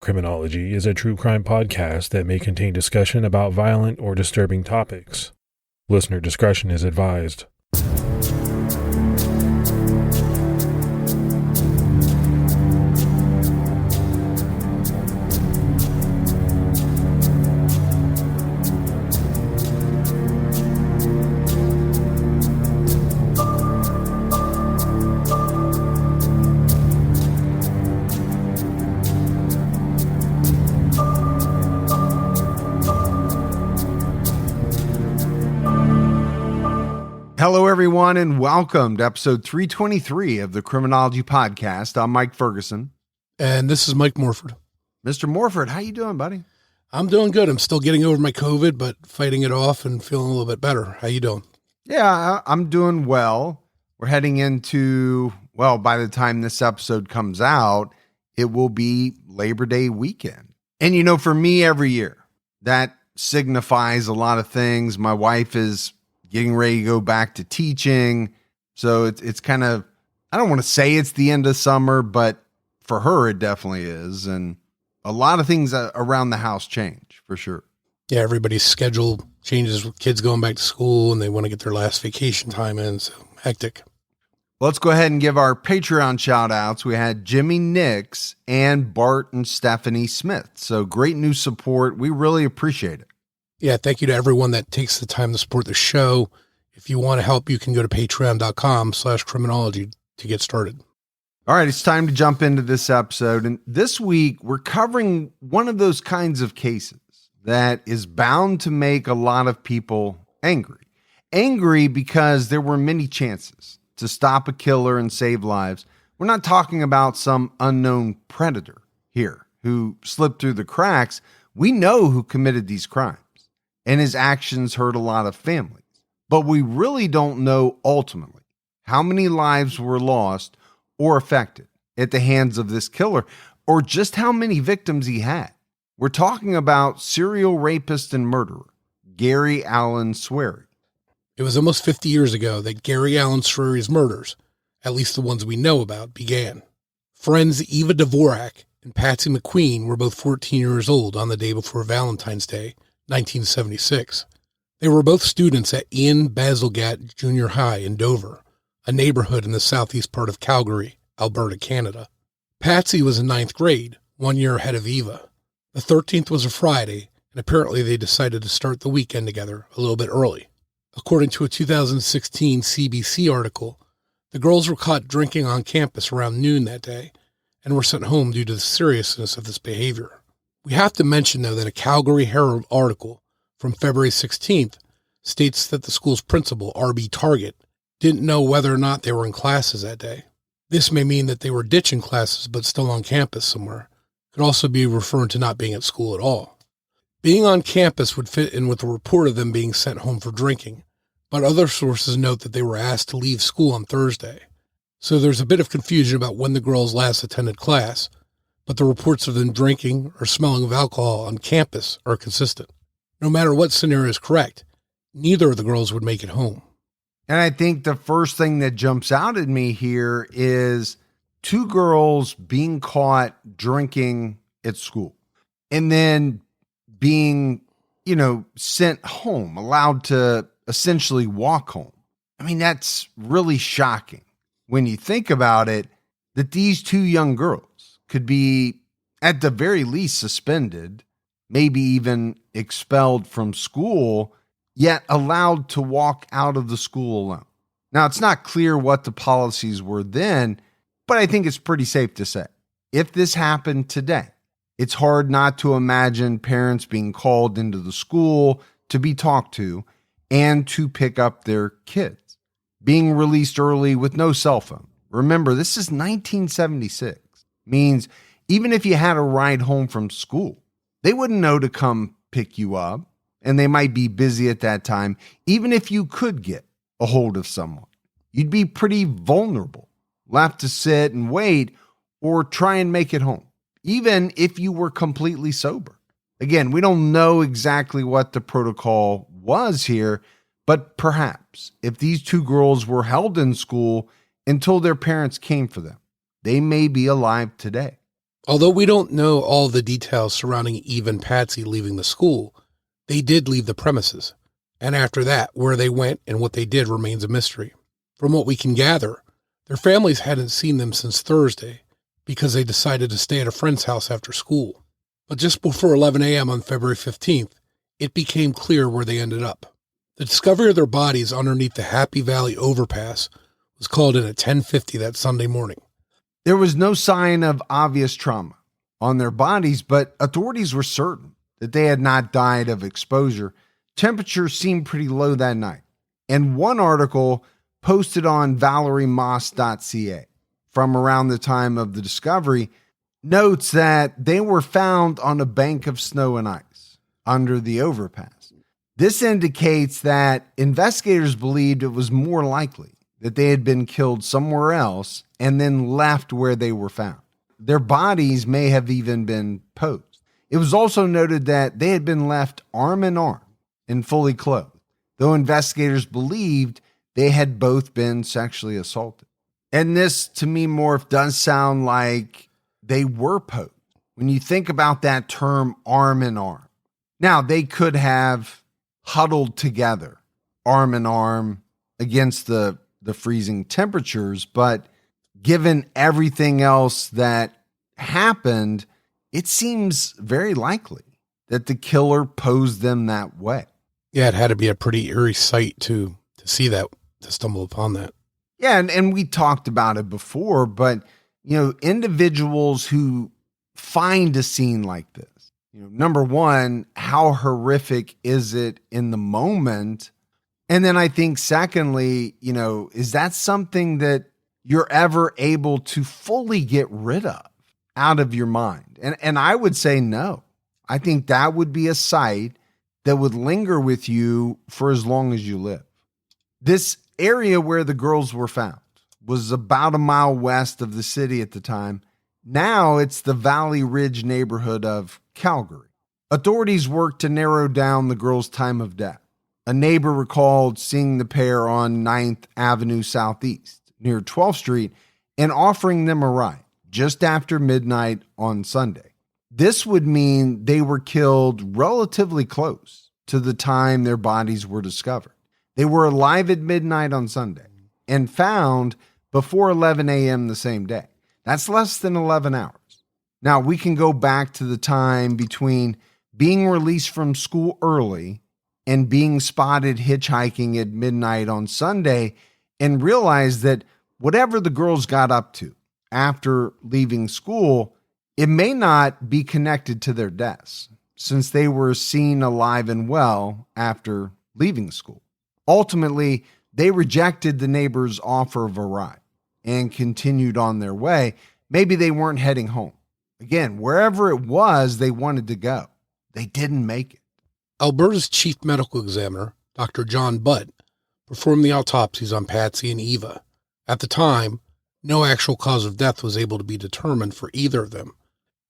Criminology is a true crime podcast that may contain discussion about violent or disturbing topics. Listener discretion is advised. Hello, everyone, and welcome to episode 323 of the Criminology podcast. I'm Mike Ferguson. And this is Mike Morford. Mr. Morford, how you doing, buddy? I'm doing good. I'm still getting over my COVID, but fighting it off and feeling a little bit better. How you doing? Yeah, I'm doing well. We're heading into, well, by the time this episode comes out, it will be Labor Day weekend. And, you know, for me, every year, that signifies a lot of things. My wife is getting ready to go back to teaching. So it's kind of, I don't want to say it's the end of summer, but for her, it definitely is. And a lot of things around the house change for sure. Yeah, everybody's schedule changes with kids going back to school and they want to get their last vacation time in. So hectic. Let's go ahead and give our Patreon shout outs. We had Jimmy Nix and Bart and Stephanie Smith. So great new support. We really appreciate it. Yeah, thank you to everyone that takes the time to support the show. If you want to help, you can go to patreon.com/criminology to get started. All right, it's time to jump into this episode. And this week, we're covering one of those kinds of cases that is bound to make a lot of people angry. Angry because there were many chances to stop a killer and save lives. We're not talking about some unknown predator here who slipped through the cracks. We know who committed these crimes, and his actions hurt a lot of families. But we really don't know ultimately how many lives were lost or affected at the hands of this killer, or just how many victims he had. We're talking about serial rapist and murderer, Gary Allen Srery. It was almost 50 years ago that Gary Allen Srery's murders, at least the ones we know about, began. Friends Eva Dvorak and Patsy McQueen were both 14 years old on the day before Valentine's Day, 1976. They were both students at Ian Bazalgette Junior High in Dover, a neighborhood in the southeast part of Calgary, Alberta, Canada. Patsy was in 9th grade, 1 year ahead of Eva. The 13th was a Friday, and apparently they decided to start the weekend together a little bit early. According to a 2016 CBC article, the girls were caught drinking on campus around noon that day and were sent home due to the seriousness of this behavior. We have to mention, though, that a Calgary Herald article from February 16th states that the school's principal, R.B. Target, didn't know whether or not they were in classes that day. This may mean that they were ditching classes but still on campus somewhere. Could also be referring to not being at school at all. Being on campus would fit in with the report of them being sent home for drinking, but other sources note that they were asked to leave school on Thursday. So there's a bit of confusion about when the girls last attended class, but the reports of them drinking or smelling of alcohol on campus are consistent. No matter what scenario is correct, neither of the girls would make it home. And I think the first thing that jumps out at me here is two girls being caught drinking at school and then being, sent home, allowed to essentially walk home. I mean, that's really shocking when you think about it, that these two young girls could be, at the very least, suspended, maybe even expelled from school, yet allowed to walk out of the school alone. Now, it's not clear what the policies were then, but I think it's pretty safe to say, if this happened today, it's hard not to imagine parents being called into the school to be talked to and to pick up their kids. Being released early with no cell phone. Remember, this is 1976. Means even if you had a ride home from school, they wouldn't know to come pick you up, and they might be busy at that time. Even if you could get a hold of someone, you'd be pretty vulnerable, left to sit and wait or try and make it home, even if you were completely sober. Again, we don't know exactly what the protocol was here, but perhaps if these two girls were held in school until their parents came for them, they may be alive today. Although we don't know all the details surrounding Eva and Patsy leaving the school, they did leave the premises. And after that, where they went and what they did remains a mystery. From what we can gather, their families hadn't seen them since Thursday because they decided to stay at a friend's house after school. But just before 11 a.m. on February 15th, it became clear where they ended up. The discovery of their bodies underneath the Happy Valley overpass was called in at 10:50 that Sunday morning. There was no sign of obvious trauma on their bodies, but authorities were certain that they had not died of exposure. Temperatures seemed pretty low that night. And one article posted on valeriemoss.ca from around the time of the discovery notes that they were found on a bank of snow and ice under the overpass. This indicates that investigators believed it was more likely that they had been killed somewhere else and then left where they were found. Their bodies may have even been posed. It was also noted that they had been left arm in arm and fully clothed, though investigators believed they had both been sexually assaulted. And this, to me, Morf, does sound like they were posed when you think about that term arm in arm. Now, they could have huddled together, arm in arm, against the freezing temperatures, but given everything else that happened, it seems very likely that the killer posed them that way. Yeah, it had to be a pretty eerie sight to see that, to stumble upon that. Yeah, and we talked about it before, but, individuals who find a scene like this, number one, how horrific is it in the moment? And then I think secondly, is that something that you're ever able to fully get rid of out of your mind? And I would say no. I think that would be a sight that would linger with you for as long as you live. This area where the girls were found was about a mile west of the city at the time. Now it's the Valley Ridge neighborhood of Calgary. Authorities worked to narrow down the girls' time of death. A neighbor recalled seeing the pair on 9th Avenue Southeast near 12th Street and offering them a ride just after midnight on Sunday. This would mean they were killed relatively close to the time their bodies were discovered. They were alive at midnight on Sunday and found before 11 a.m. the same day. That's less than 11 hours. Now, we can go back to the time between being released from school early and being spotted hitchhiking at midnight on Sunday and realize that whatever the girls got up to after leaving school, it may not be connected to their deaths since they were seen alive and well after leaving school. Ultimately, they rejected the neighbor's offer of a ride and continued on their way. Maybe they weren't heading home. Again, wherever it was they wanted to go, they didn't make it. Alberta's chief medical examiner, Dr. John Butt, performed the autopsies on Patsy and Eva. At the time, no actual cause of death was able to be determined for either of them,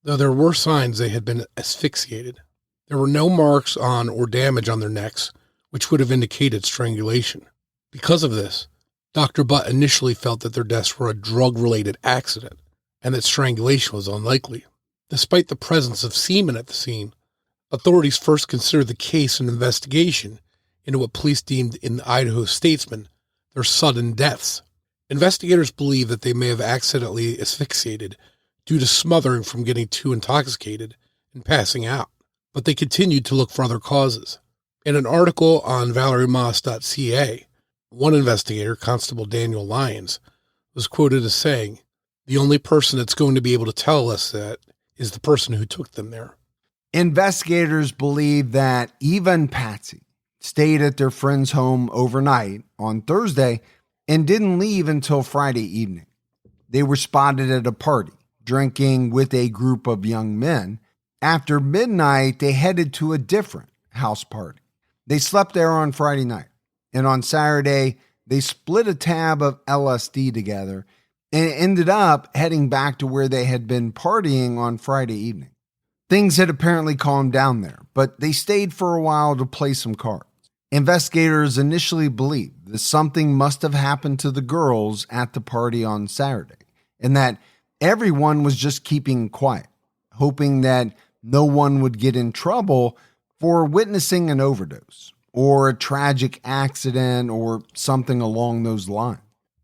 though there were signs they had been asphyxiated. There were no marks on or damage on their necks, which would have indicated strangulation. Because of this, Dr. Butt initially felt that their deaths were a drug-related accident and that strangulation was unlikely. Despite the presence of semen at the scene, authorities first considered the case an investigation into what police deemed in the Idaho Statesman their sudden deaths. Investigators believe that they may have accidentally asphyxiated due to smothering from getting too intoxicated and passing out, but they continued to look for other causes. In an article on valeriemoss.ca, one investigator, Constable Daniel Lyons, was quoted as saying, "The only person that's going to be able to tell us that is the person who took them there." Investigators believe that Eva and Patsy stayed at their friend's home overnight on Thursday and didn't leave until Friday evening. They were spotted at a party, drinking with a group of young men. After midnight, they headed to a different house party. They slept there on Friday night, and on Saturday, they split a tab of LSD together and ended up heading back to where they had been partying on Friday evening. Things had apparently calmed down there, but they stayed for a while to play some cards. Investigators initially believed that something must have happened to the girls at the party on Saturday, and that everyone was just keeping quiet, hoping that no one would get in trouble for witnessing an overdose or a tragic accident or something along those lines.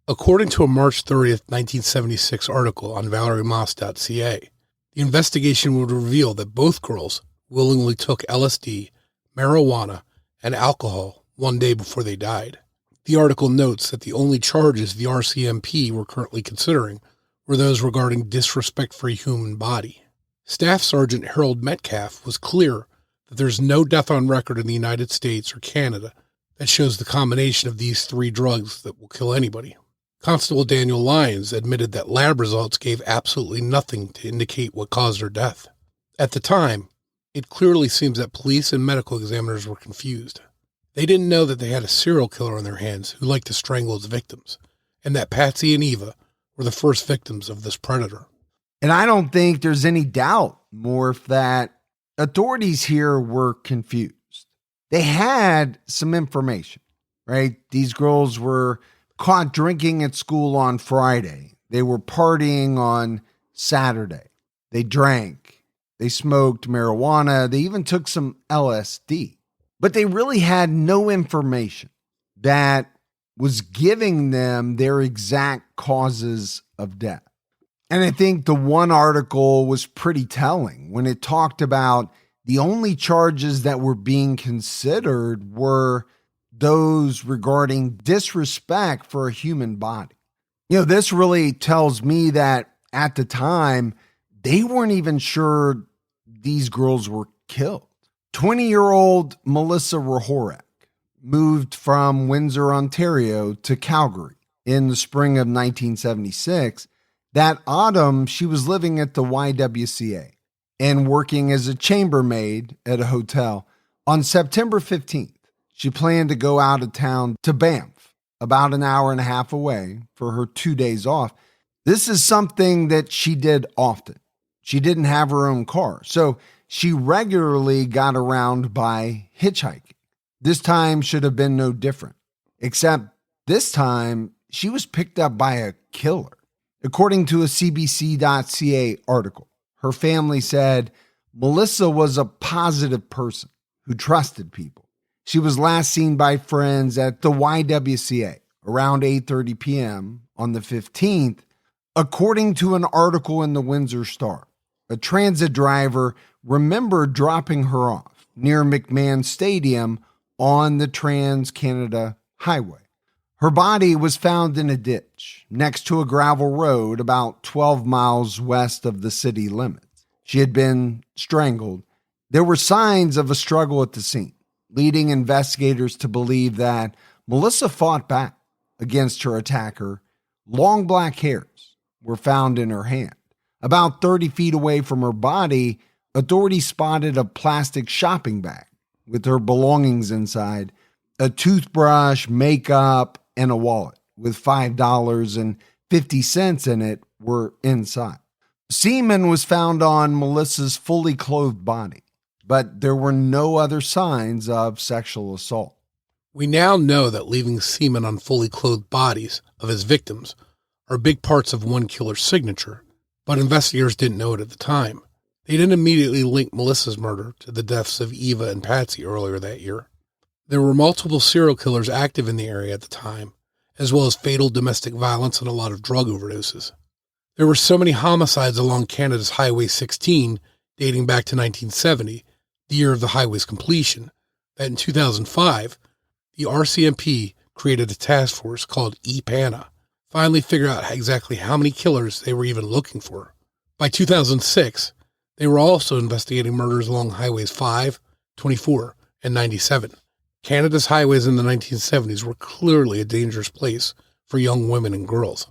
According to a March 30th, 1976 article on ValerieMoss.ca, the investigation would reveal that both girls willingly took LSD, marijuana, and alcohol one day before they died. The article notes that the only charges the RCMP were currently considering were those regarding disrespect for a human body. Staff Sergeant Harold Metcalf was clear that there's no death on record in the United States or Canada that shows the combination of these three drugs that will kill anybody. Constable Daniel Lyons admitted that lab results gave absolutely nothing to indicate what caused her death. At the time, it clearly seems that police and medical examiners were confused. They didn't know that they had a serial killer on their hands who liked to strangle his victims, and that Patsy and Eva were the first victims of this predator. And I don't think there's any doubt, Morf, that authorities here were confused. They had some information, right? These girls were caught drinking at school on Friday. They were partying on Saturday. They drank. They smoked marijuana. They even took some LSD. But they really had no information that was giving them their exact causes of death. And I think the one article was pretty telling when it talked about the only charges that were being considered were those regarding disrespect for a human body. You know, this really tells me that at the time, they weren't even sure these girls were killed. 20-year-old Melissa Rahorek moved from Windsor, Ontario to Calgary in the spring of 1976. That autumn, she was living at the YWCA and working as a chambermaid at a hotel. On September 15th, she planned to go out of town to Banff, about an hour and a half away, for her 2 days off. This is something that she did often. She didn't have her own car, so she regularly got around by hitchhiking. This time should have been no different, except this time she was picked up by a killer. According to a CBC.ca article, her family said Melissa was a positive person who trusted people. She was last seen by friends at the YWCA around 8:30 p.m. on the 15th. According to an article in the Windsor Star, a transit driver remembered dropping her off near McMahon Stadium on the Trans-Canada Highway. Her body was found in a ditch next to a gravel road about 12 miles west of the city limits. She had been strangled. There were signs of a struggle at the scene, leading investigators to believe that Melissa fought back against her attacker. Long black hairs were found in her hand. About 30 feet away from her body, authorities spotted a plastic shopping bag with her belongings inside. A toothbrush, makeup, and a wallet with $5.50 in it were inside. Semen was found on Melissa's fully clothed body, but there were no other signs of sexual assault. We now know that leaving semen on fully clothed bodies of his victims are big parts of one killer's signature, but investigators didn't know it at the time. They didn't immediately link Melissa's murder to the deaths of Eva and Patsy earlier that year. There were multiple serial killers active in the area at the time, as well as fatal domestic violence and a lot of drug overdoses. There were so many homicides along Canada's Highway 16 dating back to 1970, the year of the highway's completion, that in 2005, the RCMP created a task force called EPANA, finally figured out exactly how many killers they were even looking for. By 2006, they were also investigating murders along Highways 5, 24, and 97. Canada's highways in the 1970s were clearly a dangerous place for young women and girls.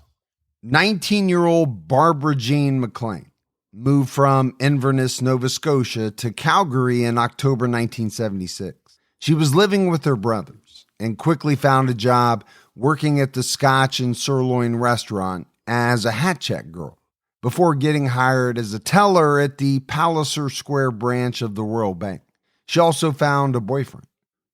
19-year-old Barbara Jean McLean moved from Inverness, Nova Scotia to Calgary in October 1976. She was living with her brothers and quickly found a job working at the Scotch and Sirloin restaurant as a hat check girl before getting hired as a teller at the Palliser Square branch of the Royal Bank. She also found a boyfriend.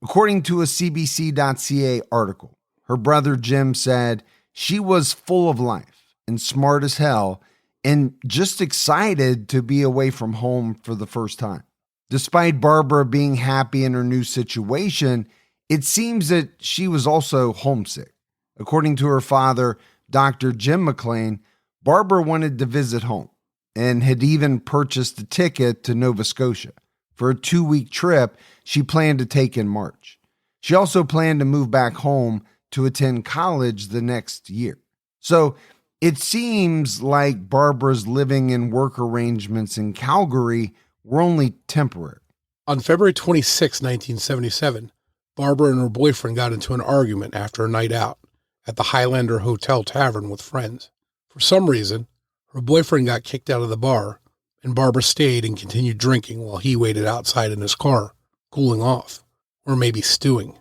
According to a CBC.ca article, her brother Jim said she was full of life and smart as hell and just excited to be away from home for the first time. Despite Barbara being happy in her new situation, it seems that she was also homesick. According to her father, Dr. Jim McLean, Barbara wanted to visit home and had even purchased a ticket to Nova Scotia for a 2-week trip she planned to take in March. She also planned to move back home to attend college the next year. So it seems like Barbara's living and work arrangements in Calgary were only temporary. On February 26, 1977, Barbara and her boyfriend got into an argument after a night out at the Highlander Hotel Tavern with friends. For some reason, her boyfriend got kicked out of the bar, and Barbara stayed and continued drinking while he waited outside in his car, cooling off, or maybe stewing.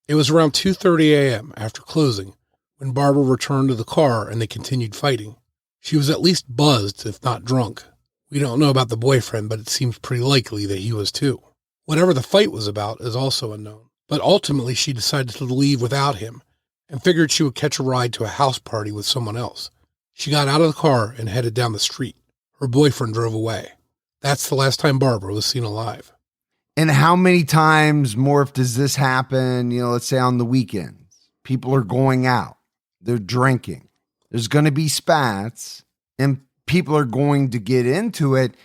It was around 2:30 a.m. after closing when Barbara returned to the car and they continued fighting. She was at least buzzed, if not drunk. We don't know about the boyfriend, but it seems pretty likely that he was too. Whatever the fight was about is also unknown. But ultimately, she decided to leave without him and figured she would catch a ride to a house party with someone else. She got out of the car and headed down the street. Her boyfriend drove away. That's the last time Barbara was seen alive. And how many times, Morf, does this happen? Let's say on the weekends. People are going out. They're drinking. There's going to be spats, and people are going to get into it.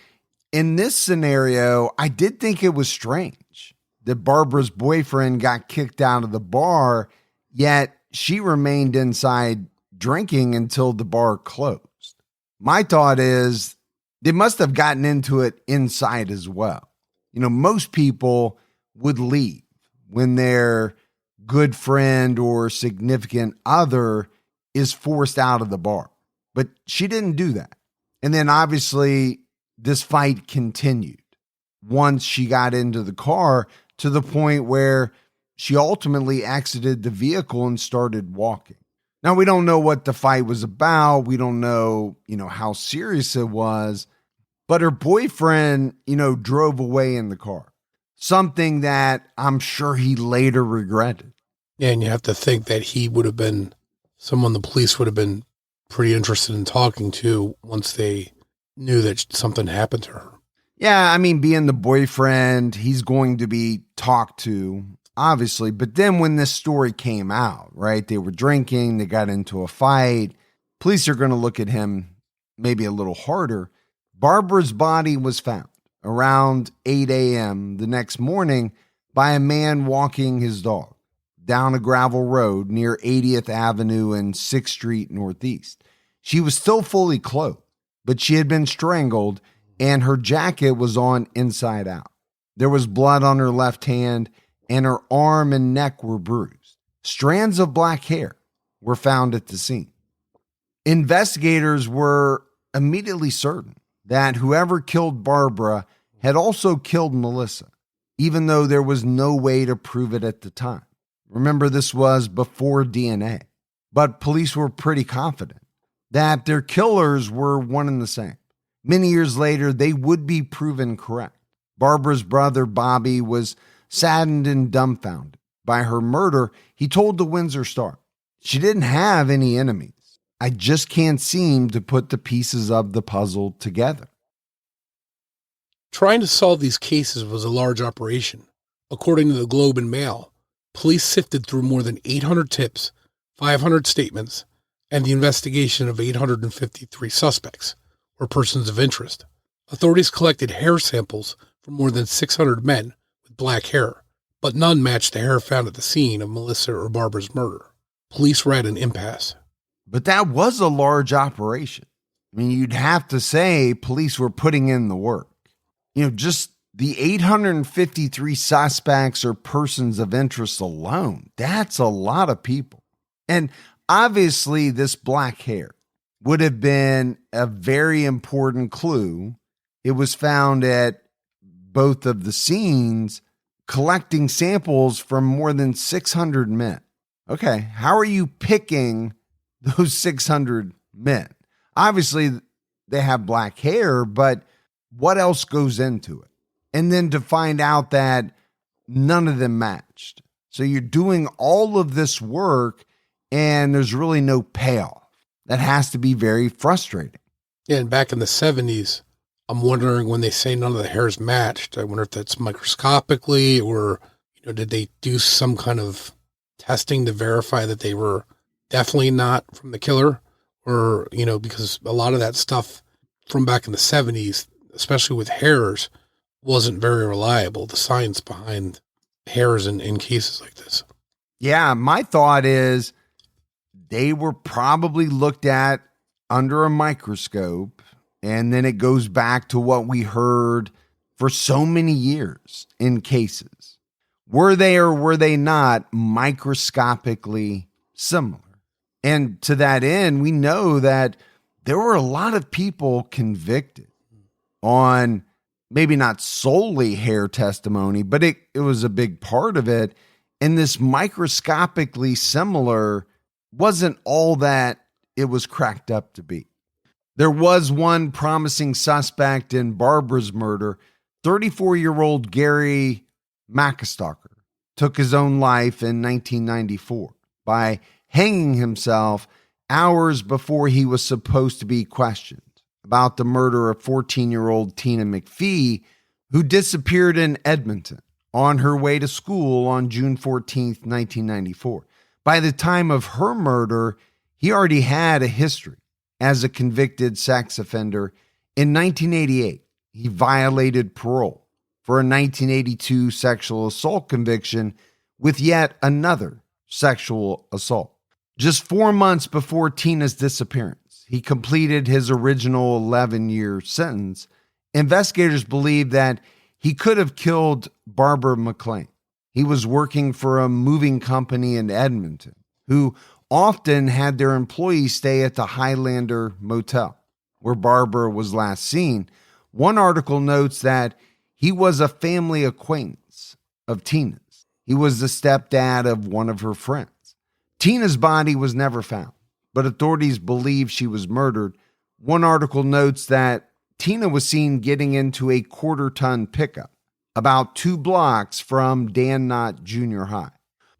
In this scenario, I did think it was strange that Barbara's boyfriend got kicked out of the bar, yet she remained inside drinking until the bar closed. My thought is they must have gotten into it inside as well. Most people would leave when their good friend or significant other is forced out of the bar. But she didn't do that. And then obviously this fight continued once she got into the car to the point where she ultimately exited the vehicle and started walking. Now, we don't know what the fight was about. We don't know, how serious it was. But her boyfriend, drove away in the car. Something that I'm sure he later regretted. Yeah, and you have to think that he would have been someone the police would have been pretty interested in talking to once they knew that something happened to her. Yeah, being the boyfriend, he's going to be talked to, obviously. But then when this story came out, right, they were drinking, they got into a fight. Police are going to look at him maybe a little harder. Barbara's body was found around 8 a.m. the next morning by a man walking his dog down a gravel road near 80th Avenue and 6th Street Northeast. She was still fully clothed, but she had been strangled and her jacket was on inside out. There was blood on her left hand and her arm and neck were bruised. Strands of black hair were found at the scene. Investigators were immediately certain that whoever killed Barbara had also killed Melissa, even though there was no way to prove it at the time. Remember, this was before DNA, but police were pretty confident that their killers were one and the same. Many years later, they would be proven correct. Barbara's brother, Bobby, was saddened and dumbfounded by her murder. He told the Windsor Star, "She didn't have any enemies. I just can't seem to put the pieces of the puzzle together." Trying to solve these cases was a large operation. According to the Globe and Mail, police sifted through more than 800 tips, 500 statements, and the investigation of 853 suspects, or persons of interest. Authorities collected hair samples from more than 600 men with black hair, but none matched the hair found at the scene of Melissa or Barbara's murder. Police were at an impasse. But that was a large operation. You'd have to say police were putting in the work. Just the 853 suspects or persons of interest alone, that's a lot of people. And obviously this black hair would have been a very important clue. It was found at both of the scenes, collecting samples from more than 600 men. Okay, how are you picking those 600 men? Obviously, they have black hair, but what else goes into it? And then to find out that none of them matched. So you're doing all of this work and there's really no payoff. That has to be very frustrating. Yeah, and back in the 70s, I'm wondering when they say none of the hairs matched, I wonder if that's microscopically or, did they do some kind of testing to verify that they were definitely not from the killer? Or, because a lot of that stuff from back in the 70s, especially with hairs, wasn't very reliable, the science behind hairs in cases like this. Yeah, my thought is they were probably looked at under a microscope, and then it goes back to what we heard for so many years in cases. Were they or were they not microscopically similar? And to that end, we know that there were a lot of people convicted on maybe not solely hair testimony, but it was a big part of it. And this microscopically similar wasn't all that it was cracked up to be. There was one promising suspect in Barbara's murder. 34-year-old Gary McIstocker took his own life in 1994 by hanging himself hours before he was supposed to be questioned about the murder of 14-year-old Tina McPhee, who disappeared in Edmonton on her way to school on June 14th, 1994. By the time of her murder, he already had a history as a convicted sex offender. In 1988, he violated parole for a 1982 sexual assault conviction with yet another sexual assault. Just 4 months before Tina's disappearance, he completed his original 11-year sentence. Investigators believe that he could have killed Barbara McLean. He was working for a moving company in Edmonton who often had their employees stay at the Highlander Motel, where Barbara was last seen. One article notes that he was a family acquaintance of Tina's. He was the stepdad of one of her friends. Tina's body was never found, but authorities believe she was murdered. One article notes that Tina was seen getting into a quarter-ton pickup about 2 blocks from Dan Knott Junior High.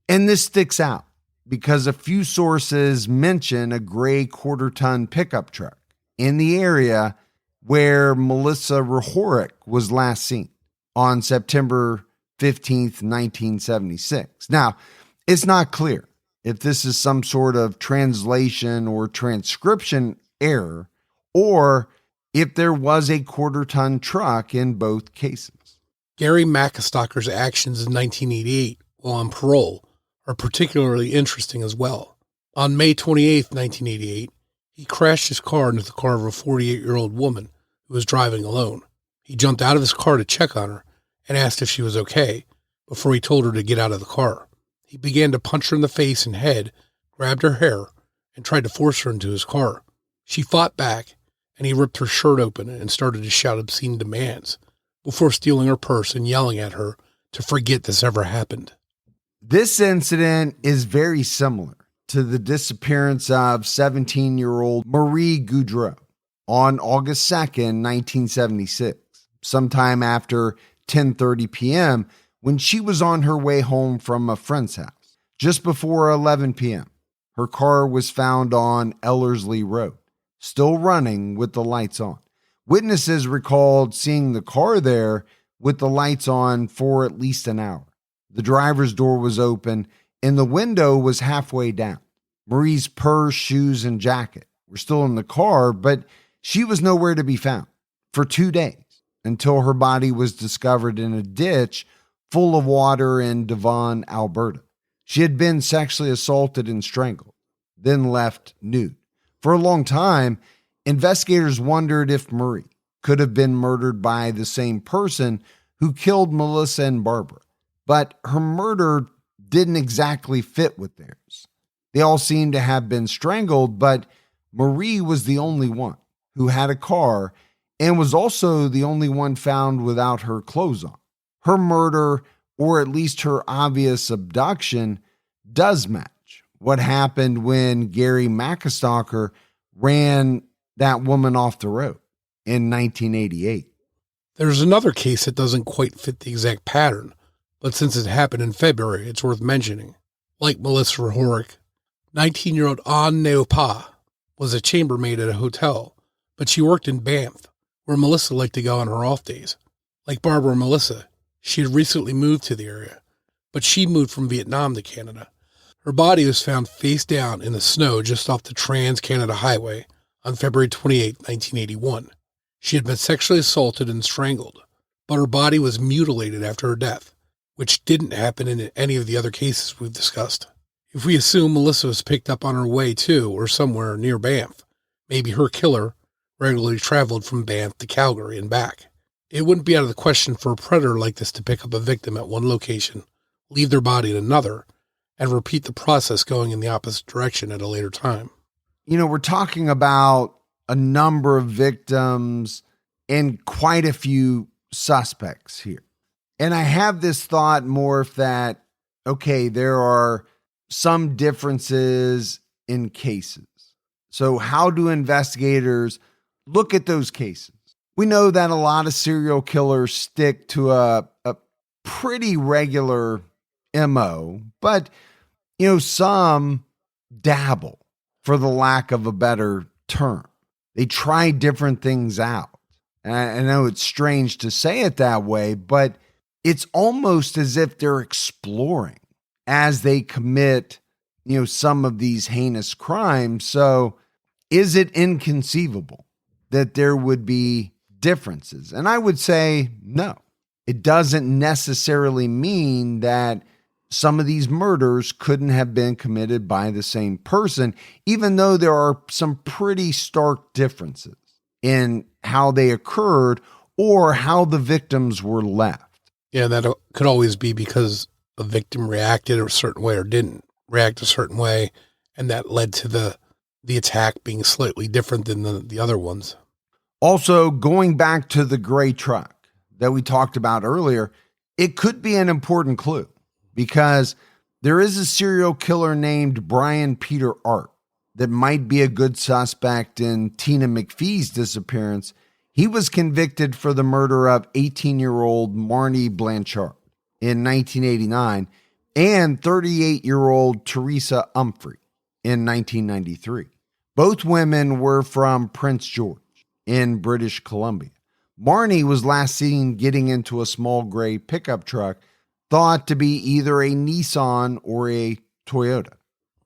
And this sticks out because a few sources mention a gray quarter-ton pickup truck in the area where Melissa Rehorick was last seen on September 15th, 1976. Now, it's not clear if this is some sort of translation or transcription error, or if there was a quarter-ton truck in both cases. Gary McIstocker's actions in 1988 while on parole are particularly interesting as well. On May 28, 1988, he crashed his car into the car of a 48-year-old woman who was driving alone. He jumped out of his car to check on her and asked if she was okay before he told her to get out of the car. He began to punch her in the face and head, grabbed her hair, and tried to force her into his car. She fought back, and he ripped her shirt open and started to shout obscene demands before stealing her purse and yelling at her to forget this ever happened. This incident is very similar to the disappearance of 17-year-old Marie Goudreau on August 2nd, 1976, sometime after 10:30 p.m., when she was on her way home from a friend's house. Just before 11 p.m., her car was found on Ellerslie Road, still running with the lights on. Witnesses recalled seeing the car there with the lights on for at least an hour. The driver's door was open and the window was halfway down. Marie's purse, shoes, and jacket were still in the car, but she was nowhere to be found for 2 days until her body was discovered in a ditch full of water in Devon, Alberta. She had been sexually assaulted and strangled, then left nude. For a long time, investigators wondered if Marie could have been murdered by the same person who killed Melissa and Barbara, but her murder didn't exactly fit with theirs. They all seemed to have been strangled, but Marie was the only one who had a car and was also the only one found without her clothes on. Her murder, or at least her obvious abduction, does match what happened when Gary McIstocker ran that woman off the road in 1988. There's another case that doesn't quite fit the exact pattern, but since it happened in February, it's worth mentioning. Like Melissa Rehorick, 19-year-old Ann Neopa was a chambermaid at a hotel but she worked in Banff, where Melissa liked to go on her off days. Like Barbara and Melissa, she had recently moved to the area, but she moved from Vietnam to Canada. Her body was found face down in the snow just off the Trans-Canada Highway on February 28, 1981. She had been sexually assaulted and strangled, but her body was mutilated after her death, which didn't happen in any of the other cases we've discussed. If we assume Melissa was picked up on her way to or somewhere near Banff, maybe her killer regularly traveled from Banff to Calgary and back. It wouldn't be out of the question for a predator like this to pick up a victim at one location, leave their body at another, and repeat the process going in the opposite direction at a later time. You know, we're talking about a number of victims and quite a few suspects here. And I have this thought, Morf, that, okay, there are some differences in cases. So how do investigators look at those cases? We know that a lot of serial killers stick to a pretty regular MO, but, you know, some dabble, for the lack of a better term. They try different things out. And I know it's strange to say it that way, but it's almost as if they're exploring as they commit, you know, some of these heinous crimes. So is it inconceivable that there would be differences? And I would say no. It doesn't necessarily mean that some of these murders couldn't have been committed by the same person, even though there are some pretty stark differences in how they occurred or how the victims were left. Yeah, that could always be because a victim reacted a certain way or didn't react a certain way, and that led to the attack being slightly different than the other ones. Also, going back to the gray truck that we talked about earlier, it could be an important clue because there is a serial killer named Brian Peter Art that might be a good suspect in Tina McPhee's disappearance. He was convicted for the murder of 18-year-old Marnie Blanchard in 1989 and 38-year-old Teresa Humphrey in 1993. Both women were from Prince George in British Columbia. Marnie was last seen getting into a small gray pickup truck thought to be either a Nissan or a Toyota.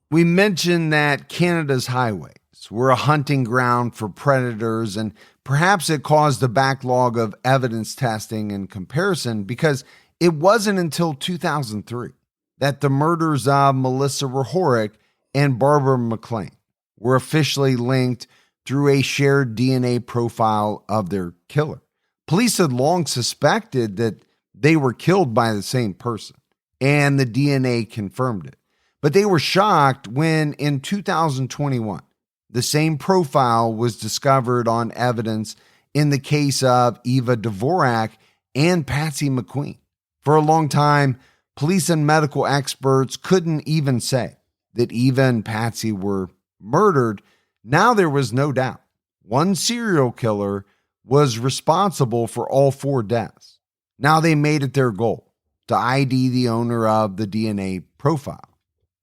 We mentioned that Canada's highways were a hunting ground for predators, and perhaps it caused a backlog of evidence testing and comparison because it wasn't until 2003 that the murders of Melissa Rehorick and Barbara McLean were officially linked through a shared DNA profile of their killer. Police had long suspected that they were killed by the same person, and the DNA confirmed it. But they were shocked when, in 2021, the same profile was discovered on evidence in the case of Eva Dvorak and Patsy McQueen. For a long time, police and medical experts couldn't even say that Eva and Patsy were murdered. Now there was no doubt. One serial killer was responsible for all four deaths. Now they made it their goal to ID the owner of the DNA profile.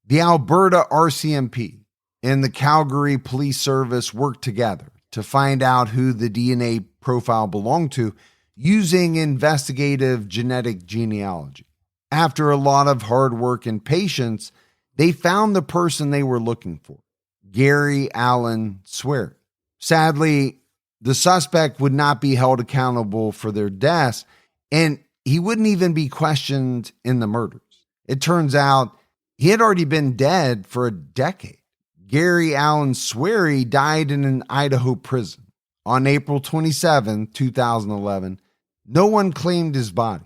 The Alberta RCMP and the Calgary Police Service worked together to find out who the DNA profile belonged to using investigative genetic genealogy. After a lot of hard work and patience, they found the person they were looking for, Gary Allen Srery. Sadly, the suspect would not be held accountable for their deaths, and he wouldn't even be questioned in the murders. It turns out he had already been dead for a decade. Gary Allen Srery died in an Idaho prison on April 27, 2011. No one claimed his body,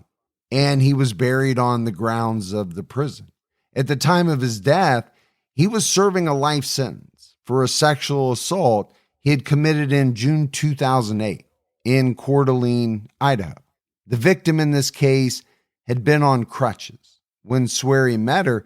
and he was buried on the grounds of the prison. At the time of his death, he was serving a life sentence for a sexual assault he had committed in June 2008 in Coeur d'Alene, Idaho. The victim in this case had been on crutches when Srery met her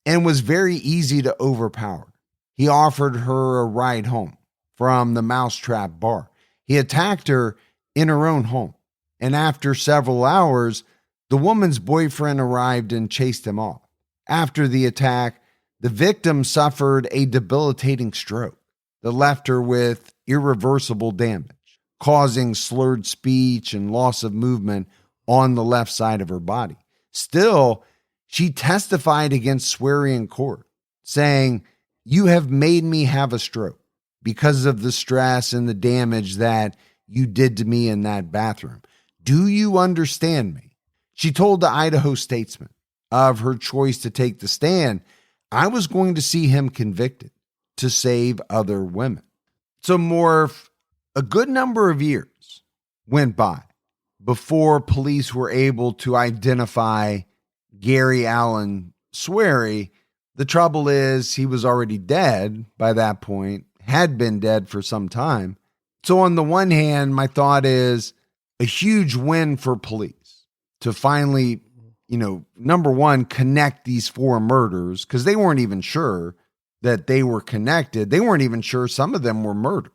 and was very easy to overpower. He offered her a ride home from the Mousetrap bar. He attacked her in her own home, and after several hours, the woman's boyfriend arrived and chased him off. After the attack, the victim suffered a debilitating stroke that left her with irreversible damage, causing slurred speech and loss of movement on the left side of her body. Still, she testified against Srery in court, saying, "You have made me have a stroke because of the stress and the damage that you did to me in that bathroom. Do you understand me?" She told the Idaho Statesman of her choice to take the stand. "I was going to see him convicted to save other women." So Morf, a good number of years went by before police were able to identify Gary Allen Srery. The trouble is he was already dead by that point, had been dead for some time. So on the one hand, my thought is a huge win for police to finally, number one, connect these 4 murders, because they weren't even sure that they were connected. They weren't even sure some of them were murders.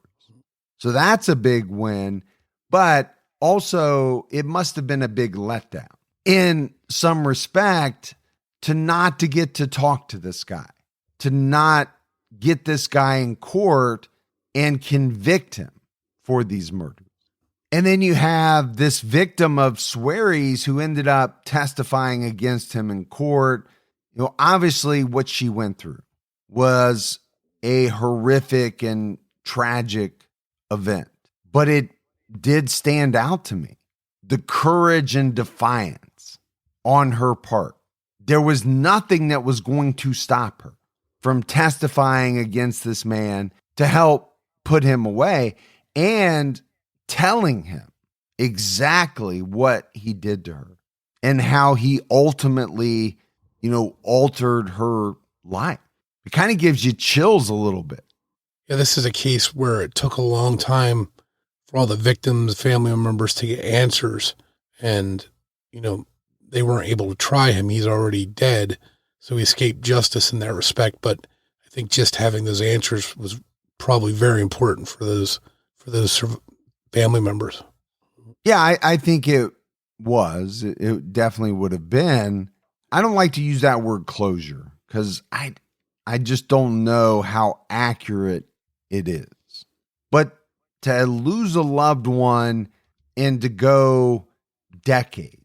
So that's a big win. But also, it must have been a big letdown in some respect to not to get to talk to this guy, to not get this guy in court and convict him for these murders. And then you have this victim of Srery's who ended up testifying against him in court. Obviously what she went through was a horrific and tragic event, but it did stand out to me. The courage and defiance on her part. There was nothing that was going to stop her from testifying against this man to help put him away and telling him exactly what he did to her and how he ultimately, altered her life. It kind of gives you chills a little bit. Yeah, this is a case where it took a long time for all the victims, family members to get answers. And, they weren't able to try him. He's already dead. So he escaped justice in that respect. But I think just having those answers was probably very important for those family members. Yeah, I think it was. It definitely would have been. I don't like to use that word closure because I just don't know how accurate it is. But to lose a loved one and to go decades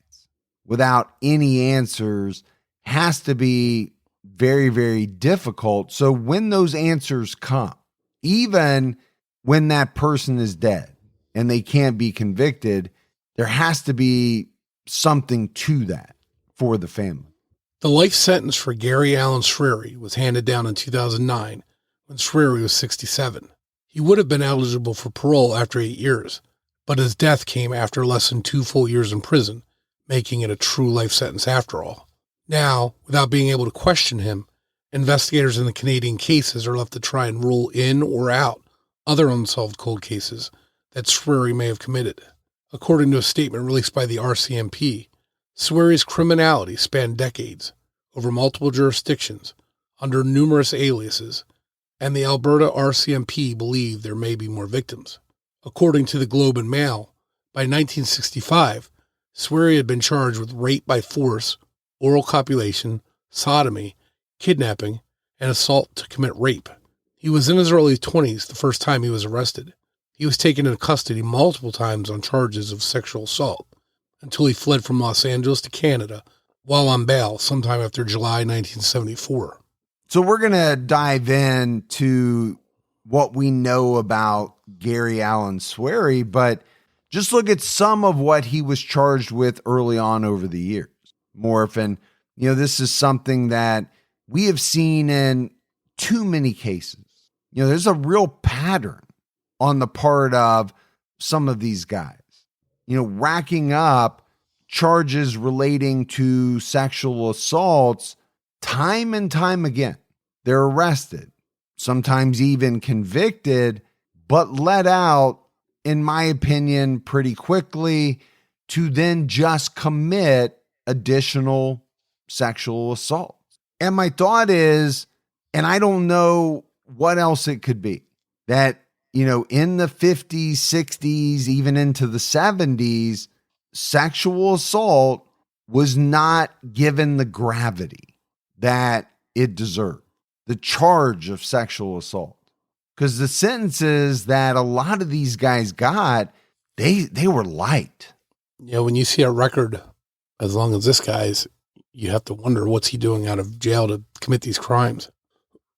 without any answers has to be very, very difficult. So when those answers come, even when that person is dead and they can't be convicted, there has to be something to that for the family. The life sentence for Gary Allen Srery was handed down in 2009 when Srery was 67. He would have been eligible for parole after 8 years, but his death came after less than 2 full years in prison, making it a true life sentence after all. Now, without being able to question him, investigators in the Canadian cases are left to try and rule in or out other unsolved cold cases that Srery may have committed. According to a statement released by the RCMP, Srery's criminality spanned decades, over multiple jurisdictions, under numerous aliases, and the Alberta RCMP believe there may be more victims. According to the Globe and Mail, by 1965, Srery had been charged with rape by force, oral copulation, sodomy, kidnapping, and assault to commit rape. He was in his early 20s the first time he was arrested. He was taken into custody multiple times on charges of sexual assault until he fled from Los Angeles to Canada while on bail sometime after July 1974. So we're going to dive into what we know about Gary Allen Srery, but just look at some of what he was charged with early on over the years. Morf, and this is something that we have seen in too many cases. There's a real pattern on the part of some of these guys, racking up charges relating to sexual assaults time and time again. They're arrested, sometimes even convicted, but let out, in my opinion, pretty quickly to then just commit additional sexual assault. And my thought is, and I don't know what else it could be, that, in the 50s, 60s, even into the 70s, sexual assault was not given the gravity that it deserved. The charge of sexual assault because the sentences that a lot of these guys got, they were light. Yeah, when you see a record as long as this guy's, you have to wonder what's he doing out of jail to commit these crimes.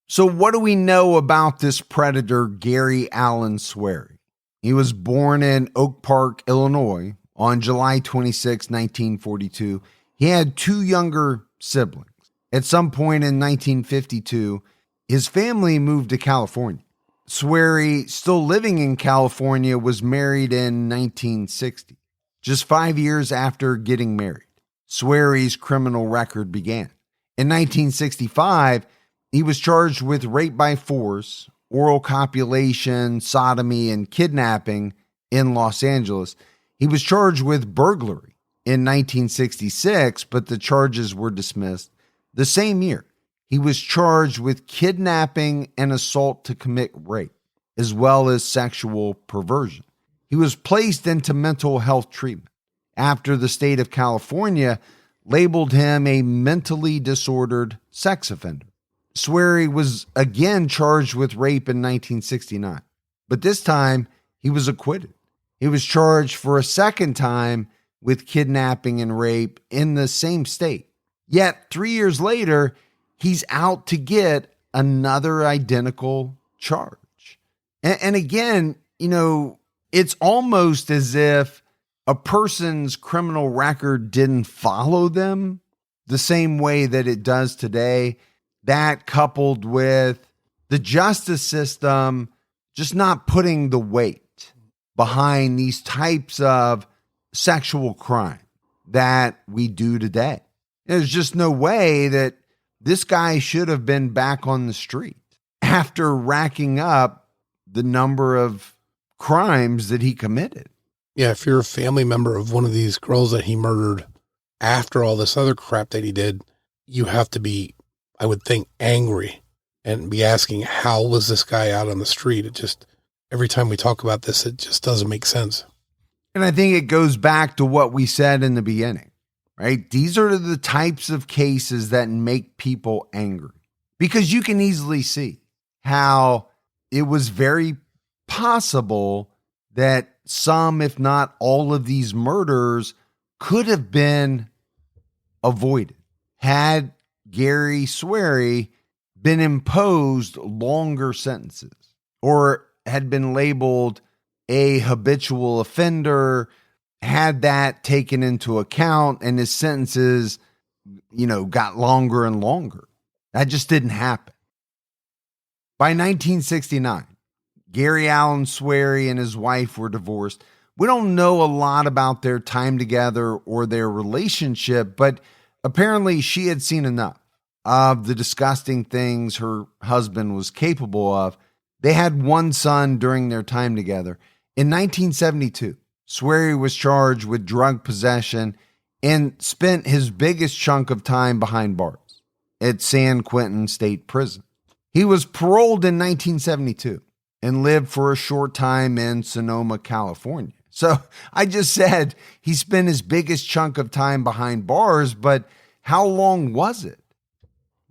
So what do we know about this predator, Gary Allen Srery? He was born in Oak Park, Illinois on July 26, 1942. He had 2 younger siblings. At some point in 1952, his family moved to California. Srery, still living in California, was married in 1960, just 5 years after getting married. Srery's criminal record began. In 1965, he was charged with rape by force, oral copulation, sodomy, and kidnapping in Los Angeles. He was charged with burglary in 1966, but the charges were dismissed. The same year, he was charged with kidnapping and assault to commit rape, as well as sexual perversion. He was placed into mental health treatment after the state of California labeled him a mentally disordered sex offender. Srery was again charged with rape in 1969, but this time he was acquitted. He was charged for a second time with kidnapping and rape in the same state. Yet 3 years later, he's out to get another identical charge. And again, it's almost as if a person's criminal record didn't follow them the same way that it does today. That coupled with the justice system just not putting the weight behind these types of sexual crime that we do today. There's just no way that this guy should have been back on the street after racking up the number of crimes that he committed. Yeah, if you're a family member of one of these girls that he murdered after all this other crap that he did, you have to be, I would think, angry and be asking, how was this guy out on the street? It just, every time we talk about this, it just doesn't make sense. And I think it goes back to what we said in the beginning, right? These are the types of cases that make people angry, because you can easily see how it was very possible that some, if not all of these murders could have been avoided had Gary Srery been imposed longer sentences or had been labeled a habitual offender, had that taken into account, and his sentences, got longer and longer. That just didn't happen. By 1969, Gary Allen Srery and his wife were divorced. We don't know a lot about their time together or their relationship, but apparently she had seen enough of the disgusting things her husband was capable of. They had one son during their time together. In 1972, Srery was charged with drug possession and spent his biggest chunk of time behind bars at San Quentin State Prison. He was paroled in 1972 and lived for a short time in Sonoma, California. So I just said he spent his biggest chunk of time behind bars, but how long was it?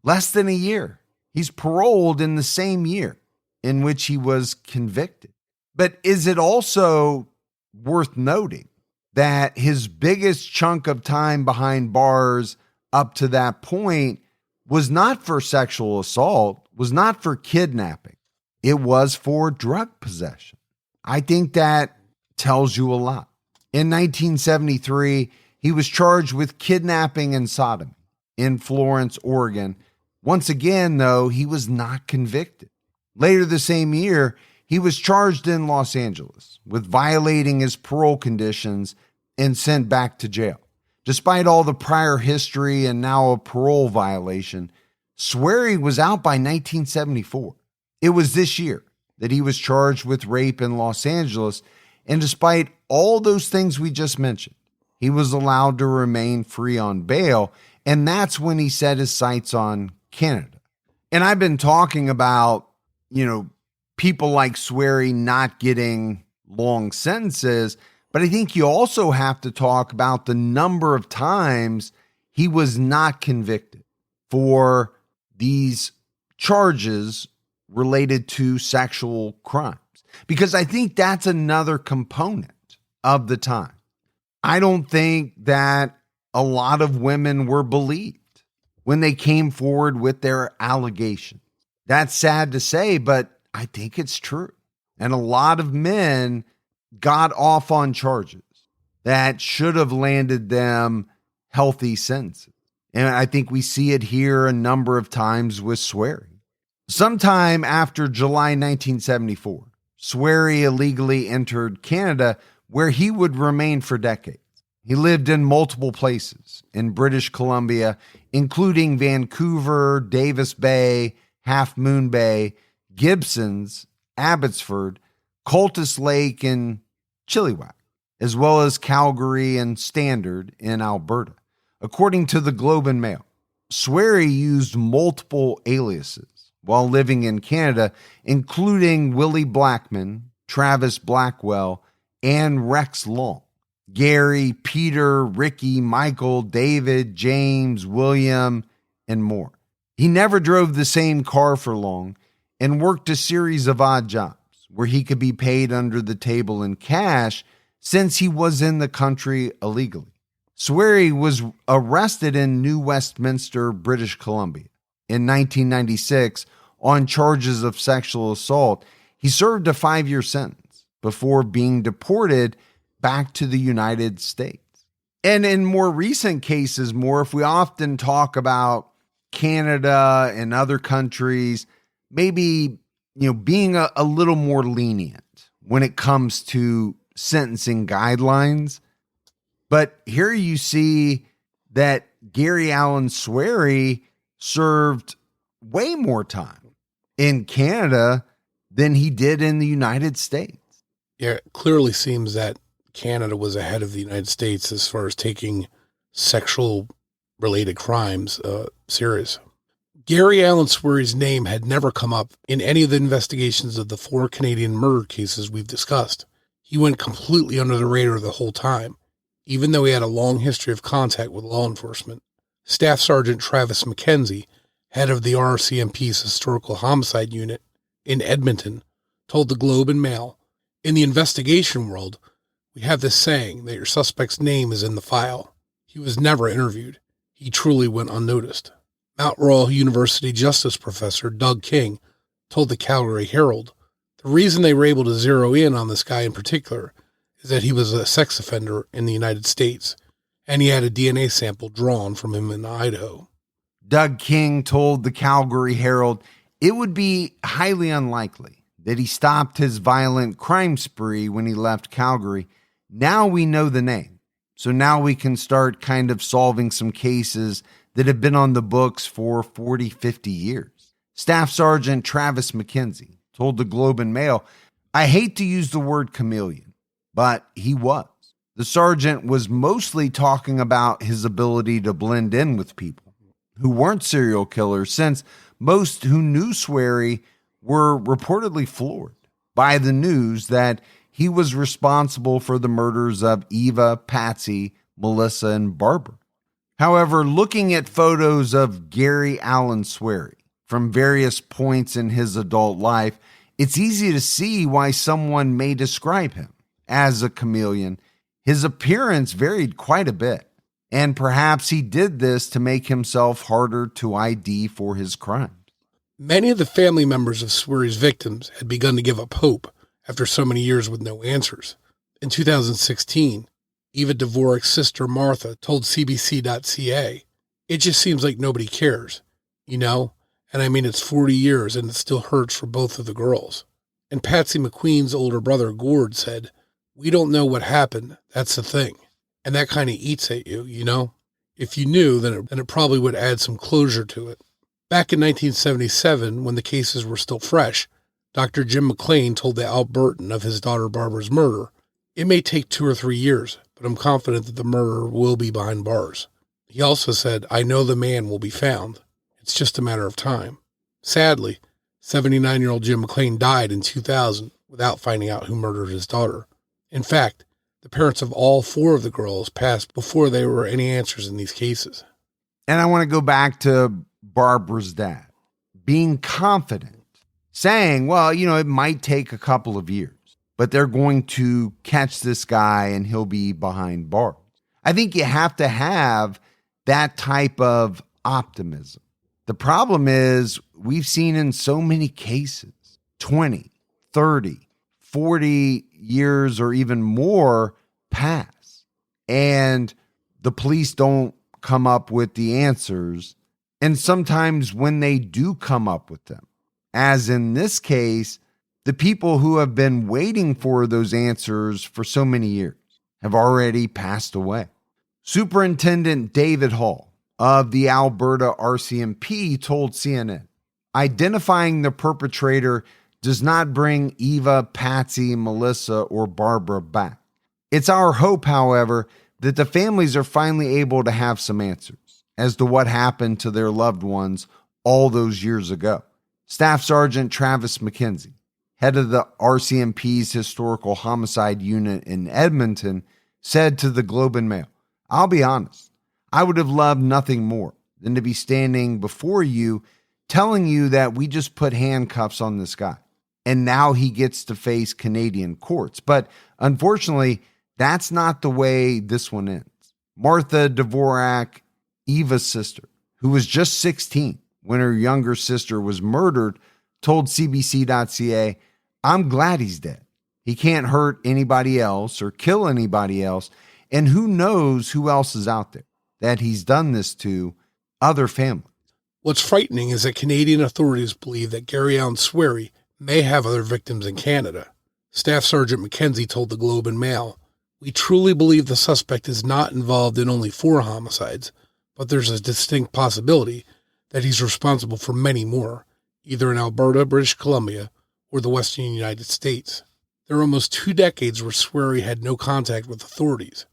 Less than a year. He's paroled in the same year in which he was convicted. But is it also worth noting that his biggest chunk of time behind bars up to that point was not for sexual assault, was not for kidnapping. It was for drug possession. I think that tells you a lot. In 1973, he was charged with kidnapping and sodomy in Florence, Oregon. Once again, though, he was not convicted. Later the same year, he was charged in Los Angeles with violating his parole conditions and sent back to jail. Despite all the prior history and now a parole violation, Srery was out by 1974. It was this year that he was charged with rape in Los Angeles, and despite all those things we just mentioned, he was allowed to remain free on bail, and that's when he set his sights on Canada. And I've been talking about, people like Srery not getting long sentences, but I think you also have to talk about the number of times he was not convicted for these charges related to sexual crimes, because I think that's another component of the time. I don't think that a lot of women were believed when they came forward with their allegations. That's sad to say, but I think it's true. And a lot of men got off on charges that should have landed them healthy sentences. And I think we see it here a number of times with Srery. Sometime after July 1974, Srery illegally entered Canada, where he would remain for decades. He lived in multiple places in British Columbia, including Vancouver, Davis Bay, Half Moon Bay, Gibsons, Abbotsford, Cultus Lake, and Chilliwack, as well as Calgary and Standard in Alberta. According to the Globe and Mail, Srery used multiple aliases while living in Canada, including Willie Blackman, Travis Blackwell, and Rex Long. Gary, Peter, Ricky, Michael, David, James, William, and more. He never drove the same car for long and worked a series of odd jobs where he could be paid under the table in cash since he was in the country illegally. Srery was arrested in New Westminster, British Columbia in 1996 on charges of sexual assault. He served a 5-year sentence before being deported back to the United States. And in more recent cases, Morf, we often talk about Canada and other countries maybe, being a little more lenient when it comes to sentencing guidelines. But here you see that Gary Allen Srery served way more time in Canada than he did in the United States. Yeah, it clearly seems that Canada was ahead of the United States as far as taking sexual related crimes serious. Gary Allen Srery's name had never come up in any of the investigations of the 4 Canadian murder cases we've discussed. He went completely under the radar the whole time, even though he had a long history of contact with law enforcement. Staff Sergeant Travis McKenzie, head of the RCMP's Historical Homicide Unit in Edmonton, told the Globe and Mail, "In the investigation world, we have this saying that your suspect's name is in the file. He was never interviewed. He truly went unnoticed." Mount Royal University Justice Professor Doug King told the Calgary Herald, "The reason they were able to zero in on this guy in particular is that he was a sex offender in the United States, and he had a DNA sample drawn from him in Idaho." Doug King told the Calgary Herald it would be highly unlikely that he stopped his violent crime spree when he left Calgary. Now we know the name, so now we can start kind of solving some cases that have been on the books for 40, 50 years. Staff Sergeant Travis McKenzie told the Globe and Mail, "I hate to use the word chameleon, but he was." The sergeant was mostly talking about his ability to blend in with people who weren't serial killers, since most who knew Srery were reportedly floored by the news that he was responsible for the murders of Eva, Patsy, Melissa, and Barbara. However, looking at photos of Gary Allen Srery from various points in his adult life, it's easy to see why someone may describe him as a chameleon. His appearance varied quite a bit, and perhaps he did this to make himself harder to ID for his crimes. Many of the family members of Srery's victims had begun to give up hope after so many years with no answers. In 2016, Eva Dvorak's sister Martha told CBC.ca, "It just seems like nobody cares, and I mean it's 40 years and it still hurts for both of the girls." And Patsy McQueen's older brother Gord said, "We don't know what happened, that's the thing, and that kind of eats at you, If you knew, then it probably would add some closure to it." Back in 1977, when the cases were still fresh, Dr. Jim McLean told the Albertan of his daughter Barbara's murder, "It may take 2 or 3 years, but I'm confident that the murderer will be behind bars." He also said, "I know the man will be found. It's just a matter of time." Sadly, 79-year-old Jim McLean died in 2000 without finding out who murdered his daughter. In fact, the parents of all 4 of the girls passed before there were any answers in these cases. And I want to go back to Barbara's dad. Being confident saying, well, it might take a couple of years, but they're going to catch this guy and he'll be behind bars. I think you have to have that type of optimism. The problem is we've seen in so many cases 20, 30, 40 years or even more pass, and the police don't come up with the answers. And sometimes when they do come up with them, as in this case, the people who have been waiting for those answers for so many years have already passed away. Superintendent David Hall of the Alberta RCMP told CNN, identifying the perpetrator does not bring Eva, Patsy, Melissa, or Barbara back. It's our hope, however, that the families are finally able to have some answers as to what happened to their loved ones all those years ago. Staff Sergeant Travis McKenzie, head of the RCMP's Historical Homicide Unit in Edmonton, said to the Globe and Mail, I'll be honest, I would have loved nothing more than to be standing before you telling you that we just put handcuffs on this guy and now he gets to face Canadian courts. But unfortunately, that's not the way this one ends. Martha Dvorak, Eva's sister, who was just 16 when her younger sister was murdered, told CBC.ca, I'm glad he's dead. He can't hurt anybody else or kill anybody else. And who knows who else is out there that he's done this to, other families. What's frightening is that Canadian authorities believe that Gary Allen Srery may have other victims in Canada. Staff Sergeant McKenzie told the Globe and Mail, we truly believe the suspect is not involved in only 4 homicides, but there's a distinct possibility that he's responsible for many more, either in Alberta, British Columbia, or the Western United States. There are almost 2 decades where Srery had no contact with authorities,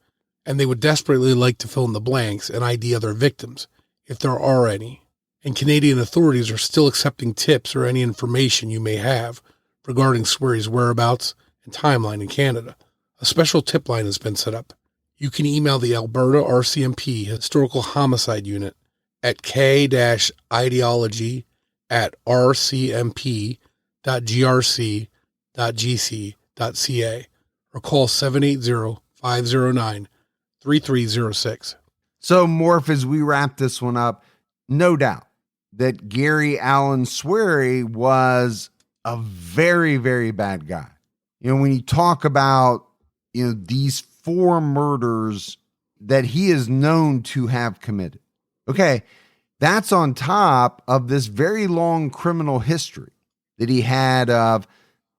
and they would desperately like to fill in the blanks and ID other victims, if there are any. And Canadian authorities are still accepting tips or any information you may have regarding Srery's whereabouts and timeline in Canada. A special tip line has been set up. You can email the Alberta RCMP Historical Homicide Unit at k-idology@rcmp.grc.gc.ca or call 780-509-3306. So, Morf, as we wrap this one up, no doubt that Gary Allen Srery was a very, very bad guy. When you talk about, these 4 murders that he is known to have committed. Okay, that's on top of this very long criminal history that he had of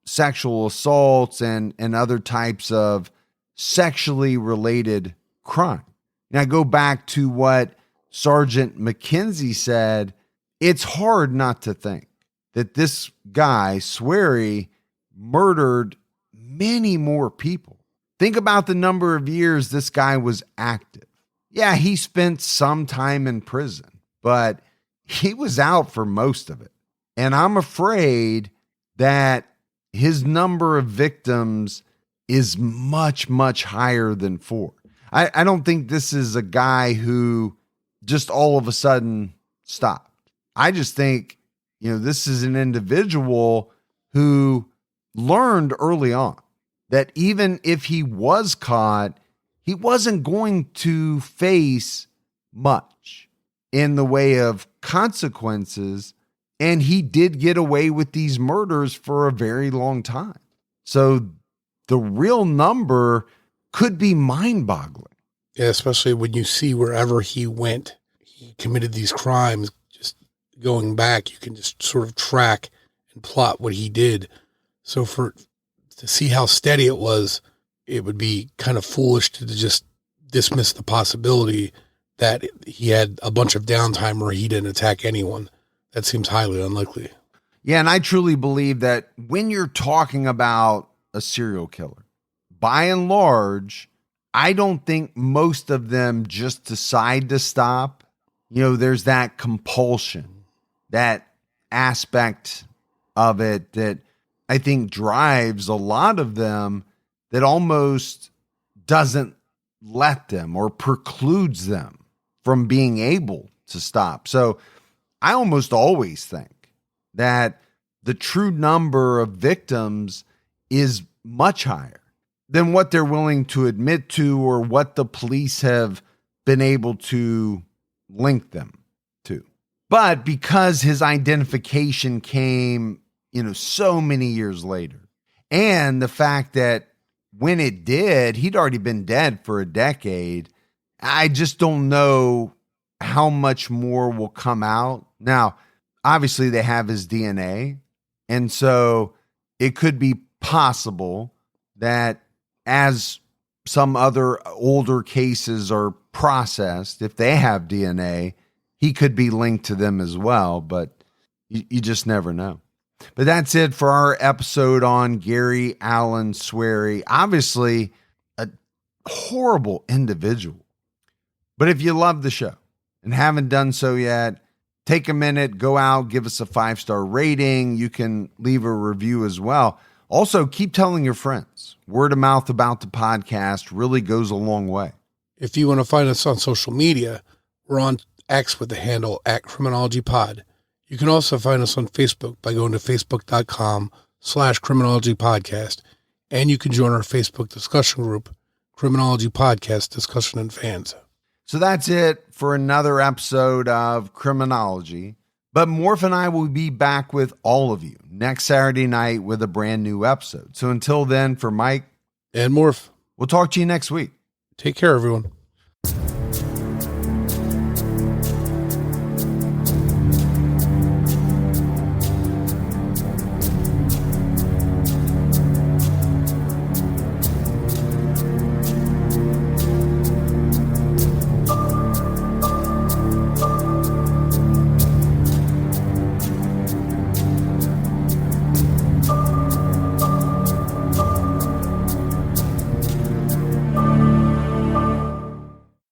sexual assaults and other types of sexually related crime. Now, go back to what Sergeant McKenzie said. It's hard not to think that this guy, Srery, murdered many more people. Think about the number of years this guy was active. Yeah, he spent some time in prison, but he was out for most of it. And I'm afraid that his number of victims is much, much higher than 4. I don't think this is a guy who just all of a sudden stopped. I just think, this is an individual who learned early on that even if he was caught, he wasn't going to face much in the way of consequences. And he did get away with these murders for a very long time. So the real number could be mind-boggling. Yeah, especially when you see wherever he went, he committed these crimes. Just going back, you can just sort of track and plot what he did. So to see how steady it was, it would be kind of foolish to just dismiss the possibility that he had a bunch of downtime where he didn't attack anyone. That seems highly unlikely. Yeah, and I truly believe that when you're talking about a serial killer, by and large, I don't think most of them just decide to stop. There's that compulsion, that aspect of it that I think drives a lot of them, that almost doesn't let them or precludes them from being able to stop. So I almost always think that the true number of victims is much higher than what they're willing to admit to or what the police have been able to link them to. But because his identification came, so many years later, and the fact that when it did, he'd already been dead for a decade, I just don't know how much more will come out. Now, obviously they have his DNA, and so it could be possible that as some other older cases are processed, if they have DNA, he could be linked to them as well, but you just never know. But that's it for our episode on Gary Allen Srery. Obviously, a horrible individual. But if you love the show and haven't done so yet, take a minute, go out, give us a 5-star rating. You can leave a review as well. Also, keep telling your friends. Word of mouth about the podcast really goes a long way. If you want to find us on social media, we're on X with the handle @CriminologyPod. You can also find us on Facebook by going to facebook.com/CriminologyPodcast, and you can join our Facebook discussion group, Criminology Podcast Discussion and Fans. So that's it for another episode of Criminology. But Morf and I will be back with all of you next Saturday night with a brand new episode. So until then, for Mike and Morf, we'll talk to you next week. Take care, everyone.